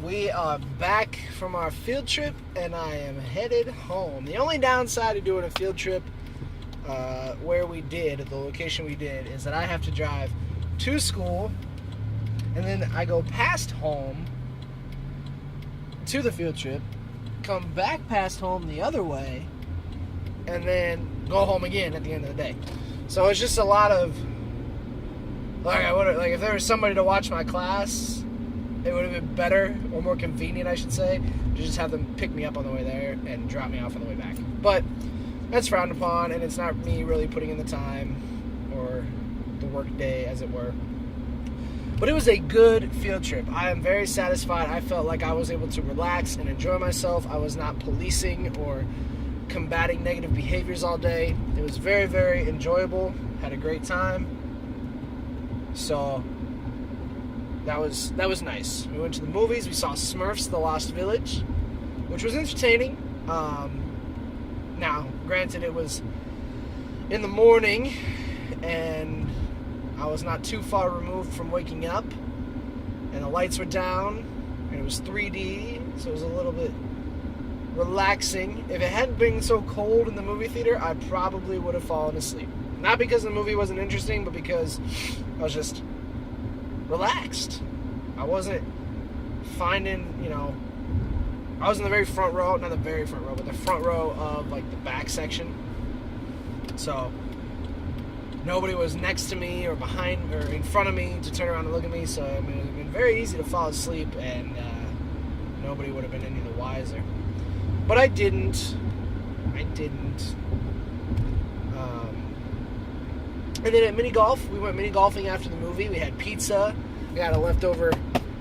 We are back from our field trip, and I am headed home. The only downside of doing a field trip where we did, at the location we did, is that I have to drive to school, and then I go past home to the field trip, come back past home the other way, and then go home again at the end of the day. So it's just a lot of, if there was somebody to watch my class, it would have been better, or more convenient, I should say, to just have them pick me up on the way there and drop me off on the way back. But that's frowned upon, and it's not me really putting in the time or the work day, as it were. But it was a good field trip. I am very satisfied. I felt like I was able to relax and enjoy myself. I was not policing or combating negative behaviors all day. It was very, very enjoyable. Had a great time. So that was nice. We went to the movies. We saw Smurfs: The Lost Village, which was entertaining. Now, granted, it was in the morning, and I was not too far removed from waking up, and the lights were down, and it was 3D, so it was a little bit relaxing. If it hadn't been so cold in the movie theater, I probably would have fallen asleep. Not because the movie wasn't interesting, but because I was just relaxed. I wasn't finding, I was in the very front row, not the very front row, but the front row of like the back section. So nobody was next to me or behind or in front of me to turn around and look at me. So it would have been very easy to fall asleep, and nobody would have been any the wiser. But I didn't. And then at mini golf, we went mini golfing after the movie. We had pizza. I got a leftover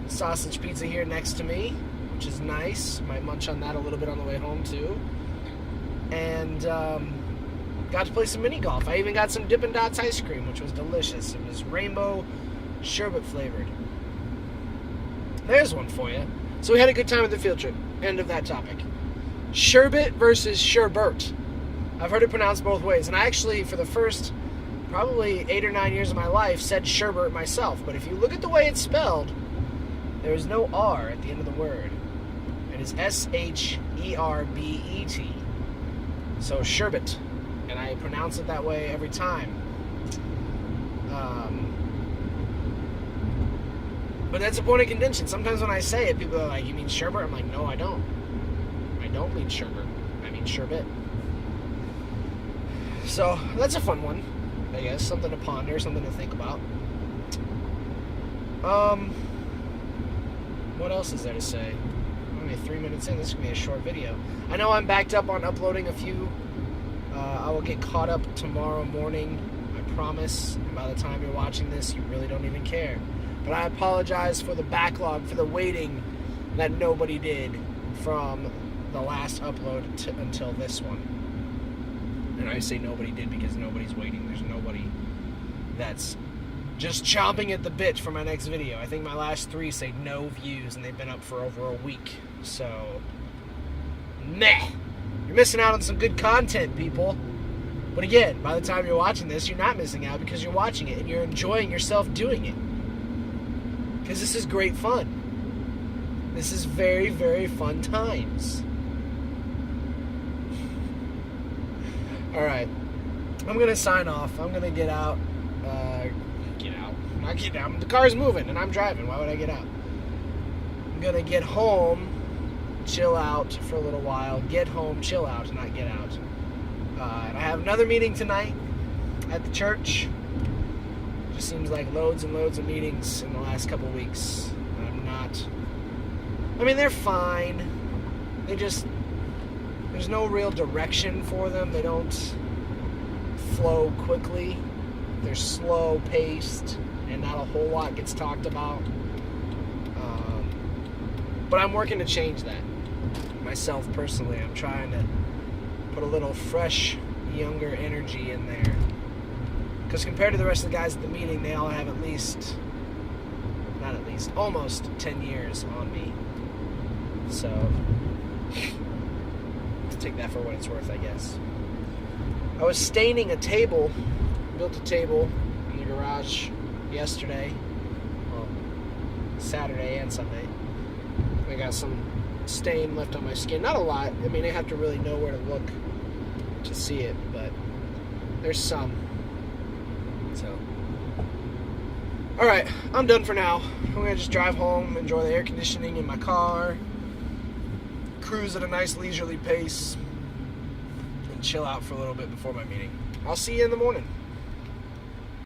sausage pizza here next to me, which is nice. Might munch on that a little bit on the way home too. And got to play some mini golf. I even got some Dippin Dots ice cream, which was delicious. It was rainbow sherbet flavored. There's one for you. So we had a good time at the field trip. End of that topic. Sherbet versus sherbet. I've heard it pronounced both ways. And I actually, for the first probably 8 or 9 years of my life, said sherbet myself. But if you look at the way it's spelled, there is no R at the end of the word. It is Sherbet. So sherbet. And I pronounce it that way every time. But that's a point of contention. Sometimes when I say it, people are like, "You mean sherbet?" I'm like, "No, I don't. I don't mean sherbet. I mean sherbet." So that's a fun one, I guess. Something to ponder, something to think about. What else is there to say? Only 3 minutes in. This is going to be a short video. I know I'm backed up on uploading a few. I will get caught up tomorrow morning, I promise. And by the time you're watching this, you really don't even care. But I apologize for the backlog, for the waiting that nobody did from the last upload until this one. And I say nobody did because nobody's waiting. There's nobody that's just chomping at the bit for my next video. I think my last 3 say no views, and they've been up for over a week. So, meh. You're missing out on some good content, people. But again, by the time you're watching this, you're not missing out because you're watching it and you're enjoying yourself doing it. Because this is great fun. This is very, very fun times. Alright. I'm going to sign off. I'm going to get out. Not get out. The car's moving and I'm driving. Why would I get out? I'm going to get home, chill out for a little while. Get home, chill out, not get out. And I have another meeting tonight at the church. Just seems like loads and loads of meetings in the last couple weeks. They're fine. There's no real direction for them. They don't flow quickly. They're slow paced, and not a whole lot gets talked about. But I'm working to change that. Myself personally, I'm trying to put a little fresh, younger energy in there. Because compared to the rest of the guys at the meeting, they all have almost 10 years on me. So, take that for what it's worth, I guess. I was staining a table, built a table in the garage yesterday, well, Saturday and Sunday. I got some stain left on my skin. Not a lot. I mean, I have to really know where to look to see it, but there's some. So, all right, I'm done for now. I'm gonna just drive home, enjoy the air conditioning in my car, cruise at a nice leisurely pace, and chill out for a little bit before my meeting. I'll see you in the morning.